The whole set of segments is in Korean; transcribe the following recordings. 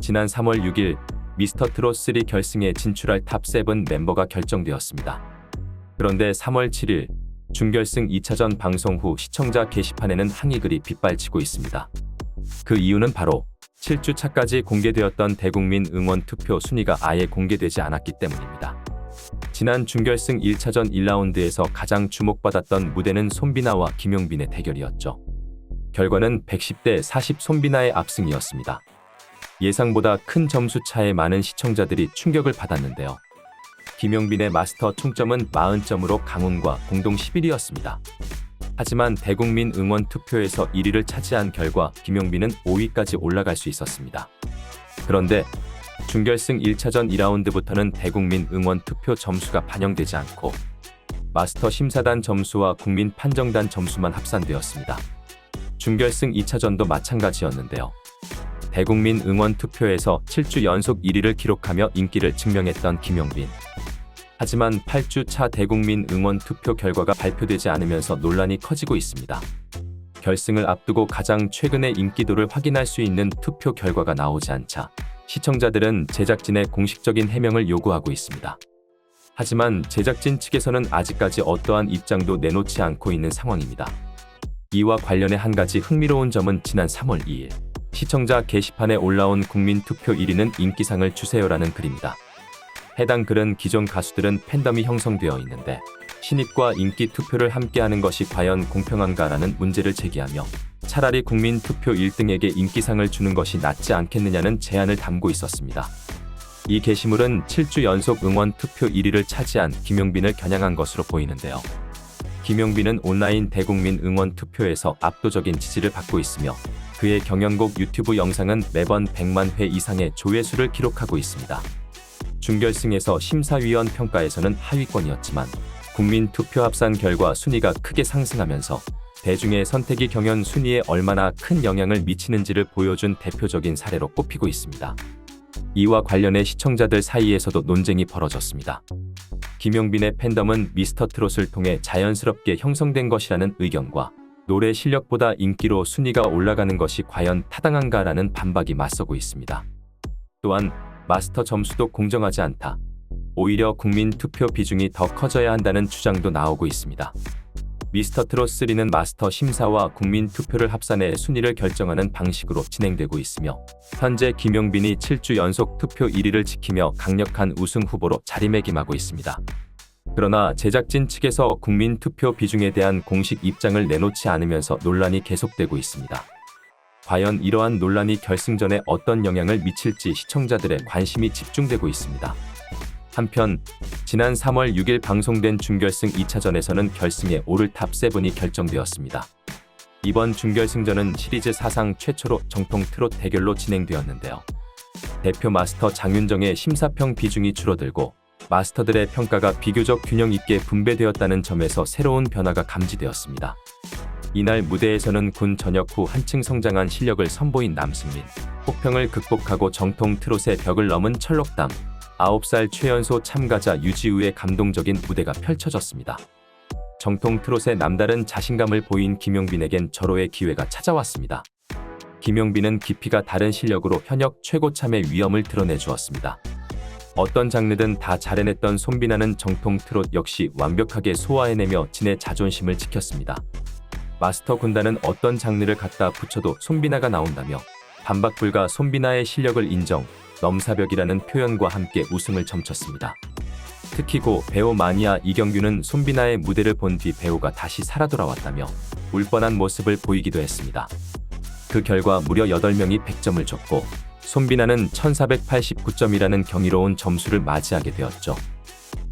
지난 3월 6일 미스터트롯 3 결승에 진출할 탑7 멤버가 결정되었습니다. 그런데 3월 7일 준결승 2차전 방송 후 시청자 게시판에는 항의글이 빗발치고 있습니다. 그 이유는 바로 7주차까지 공개되었던 대국민 응원 투표 순위가 아예 공개되지 않았기 때문입니다. 지난 준결승 1차전 1라운드에서 가장 주목받았던 무대는 손비나와 김용빈의 대결이었죠. 결과는 110대 40 손비나의 압승이었습니다. 예상보다 큰 점수 차에 많은 시청자들이 충격을 받았는데요. 김용빈의 마스터 총점은 40점으로 강훈과 공동 11위였습니다. 하지만 대국민 응원 투표에서 1위를 차지한 결과 김용빈은 5위까지 올라갈 수 있었습니다. 그런데 준결승 1차전 2라운드부터는 대국민 응원 투표 점수가 반영되지 않고 마스터 심사단 점수와 국민 판정단 점수만 합산되었습니다. 준결승 2차전도 마찬가지였는데요. 대국민 응원 투표에서 7주 연속 1위를 기록하며 인기를 증명했던 김용빈. 하지만 8주차 대국민 응원 투표 결과가 발표되지 않으면서 논란이 커지고 있습니다. 결승을 앞두고 가장 최근의 인기도를 확인할 수 있는 투표 결과가 나오지 않자 시청자들은 제작진의 공식적인 해명을 요구하고 있습니다. 하지만 제작진 측에서는 아직까지 어떠한 입장도 내놓지 않고 있는 상황입니다. 이와 관련해 한 가지 흥미로운 점은 지난 3월 2일 시청자 게시판에 올라온 국민 투표 1위는 인기상을 주세요라는 글입니다. 해당 글은 기존 가수들은 팬덤이 형성되어 있는데 신입과 인기 투표를 함께하는 것이 과연 공평한가라는 문제를 제기하며 차라리 국민 투표 1등에게 인기상을 주는 것이 낫지 않겠느냐는 제안을 담고 있었습니다. 이 게시물은 7주 연속 응원 투표 1위를 차지한 김용빈을 겨냥한 것으로 보이는데요. 김용빈은 온라인 대국민 응원 투표에서 압도적인 지지를 받고 있으며 그의 경연곡 유튜브 영상은 매번 100만 회 이상의 조회수를 기록하고 있습니다. 준결승에서 심사위원 평가에서는 하위권이었지만 국민 투표 합산 결과 순위가 크게 상승하면서 대중의 선택이 경연 순위에 얼마나 큰 영향을 미치는지를 보여준 대표적인 사례로 꼽히고 있습니다. 이와 관련해 시청자들 사이에서도 논쟁이 벌어졌습니다. 김용빈의 팬덤은 미스터트롯을 통해 자연스럽게 형성된 것이라는 의견과 노래 실력보다 인기로 순위가 올라가는 것이 과연 타당한가라는 반박이 맞서고 있습니다. 또한 마스터 점수도 공정하지 않다. 오히려 국민 투표 비중이 더 커져야 한다는 주장도 나오고 있습니다. 미스터트롯 3는 마스터 심사와 국민 투표를 합산해 순위를 결정하는 방식으로 진행되고 있으며 현재 김용빈이 7주 연속 투표 1위를 지키며 강력한 우승 후보로 자리매김하고 있습니다. 그러나 제작진 측에서 국민 투표 비중에 대한 공식 입장을 내놓지 않으면서 논란이 계속되고 있습니다. 과연 이러한 논란이 결승전에 어떤 영향을 미칠지 시청자들의 관심이 집중되고 있습니다. 한편 지난 3월 6일 방송된 준결승 2차전에서는 결승에 오를 탑7이 결정되었습니다. 이번 준결승전은 시리즈 사상 최초로 정통 트롯 대결로 진행되었는데요. 대표 마스터 장윤정의 심사평 비중이 줄어들고 마스터들의 평가가 비교적 균형 있게 분배되었다는 점에서 새로운 변화가 감지되었습니다. 이날 무대에서는 군 전역 후 한층 성장한 실력을 선보인 남승민, 혹평을 극복하고 정통 트롯의 벽을 넘은 철록담, 9살 최연소 참가자 유지우의 감동적인 무대가 펼쳐졌습니다. 정통 트롯의 남다른 자신감을 보인 김용빈에겐 절호의 기회가 찾아왔습니다. 김용빈은 깊이가 다른 실력으로 현역 최고참의 위엄을 드러내주었습니다. 어떤 장르든 다 잘해냈던 손비나는 정통 트롯 역시 완벽하게 소화해내며 진의 자존심을 지켰습니다. 마스터 군단은 어떤 장르를 갖다 붙여도 손비나가 나온다며 반박 불가 손비나의 실력을 인정, 넘사벽이라는 표현과 함께 우승을 점쳤습니다. 특히 고 배우 마니아 이경규는 손비나의 무대를 본 뒤 배우가 다시 살아 돌아왔다며 울 뻔한 모습을 보이기도 했습니다. 그 결과 무려 8명이 100점을 줬고 손비나는 1489점이라는 경이로운 점수를 맞이하게 되었죠.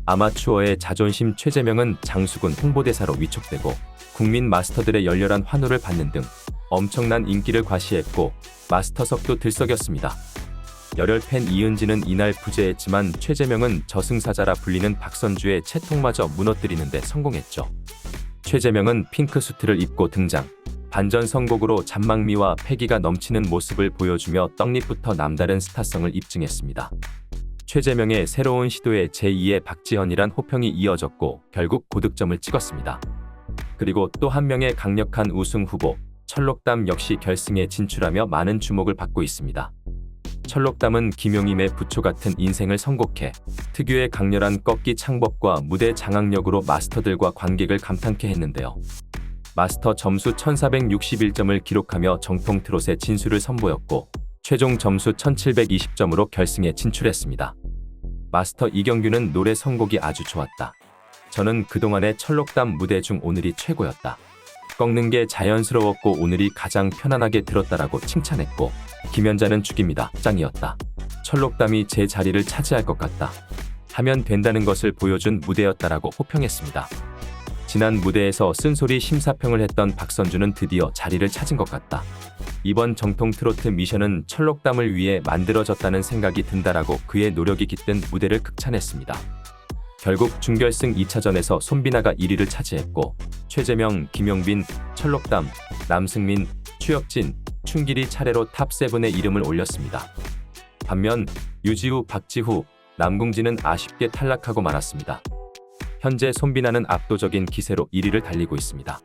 아마추어의 자존심 최재명은 장수군 홍보대사로 위촉되고 국민 마스터들의 열렬한 환호를 받는 등 엄청난 인기를 과시했고 마스터석도 들썩였습니다. 열혈 팬 이은지는 이날 부재했지만 최재명은 저승사자라 불리는 박선주의 채통마저 무너뜨리는 데 성공했죠. 최재명은 핑크 수트를 입고 등장, 반전 선곡으로 잔망미와 패기가 넘치는 모습을 보여주며 떡잎부터 남다른 스타성을 입증했습니다. 최재명의 새로운 시도에 제2의 박지현이란 호평이 이어졌고 결국 고득점을 찍었습니다. 그리고 또 한 명의 강력한 우승 후보, 철록담 역시 결승에 진출하며 많은 주목을 받고 있습니다. 철록담은 김용임의 부초 같은 인생을 선곡해 특유의 강렬한 꺾기 창법과 무대 장악력으로 마스터들과 관객을 감탄케 했는데요. 마스터 점수 1461점을 기록하며 정통 트롯의 진수를 선보였고 최종 점수 1720점으로 결승에 진출했습니다. 마스터 이경규는 노래 선곡이 아주 좋았다. 저는 그동안의 철록담 무대 중 오늘이 최고였다. 꺾는 게 자연스러웠고 오늘이 가장 편안하게 들었다라고 칭찬했고 김연자는 죽입니다. 짱이었다. 철록담이 제 자리를 차지할 것 같다. 하면 된다는 것을 보여준 무대였다라고 호평했습니다. 지난 무대에서 쓴소리 심사평을 했던 박선주는 드디어 자리를 찾은 것 같다. 이번 정통 트로트 미션은 철록담을 위해 만들어졌다는 생각이 든다라고 그의 노력이 깃든 무대를 극찬했습니다. 결국 준결승 2차전에서 손비나가 1위를 차지했고 최재명, 김용빈, 철록담, 남승민, 추혁진, 춘길이 차례로 탑7에 이름을 올렸습니다. 반면 유지우, 박지후, 남궁진은 아쉽게 탈락하고 말았습니다. 현재 손비나는 압도적인 기세로 1위를 달리고 있습니다.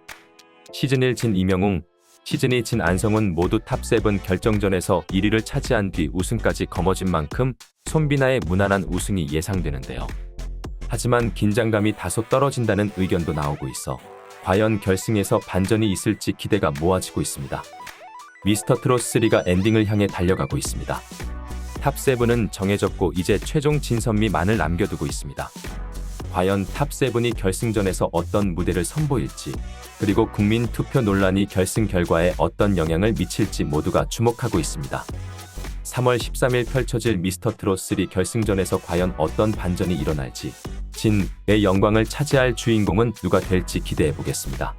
시즌1 진 이명웅, 시즌2 진 안성훈 모두 탑7 결정전에서 1위를 차지한 뒤 우승까지 거머쥔 만큼 손비나의 무난한 우승이 예상되는데요. 하지만 긴장감이 다소 떨어진다는 의견도 나오고 있어 과연 결승에서 반전이 있을지 기대가 모아지고 있습니다. 미스터트롯3가 엔딩을 향해 달려가고 있습니다. 탑7은 정해졌고 이제 최종 진선미만을 남겨두고 있습니다. 과연 탑7이 결승전에서 어떤 무대를 선보일지 그리고 국민 투표 논란이 결승 결과에 어떤 영향을 미칠지 모두가 주목하고 있습니다. 3월 13일 펼쳐질 미스터트롯3 결승전에서 과연 어떤 반전이 일어날지 진의 영광을 차지할 주인공은 누가 될지 기대해보겠습니다.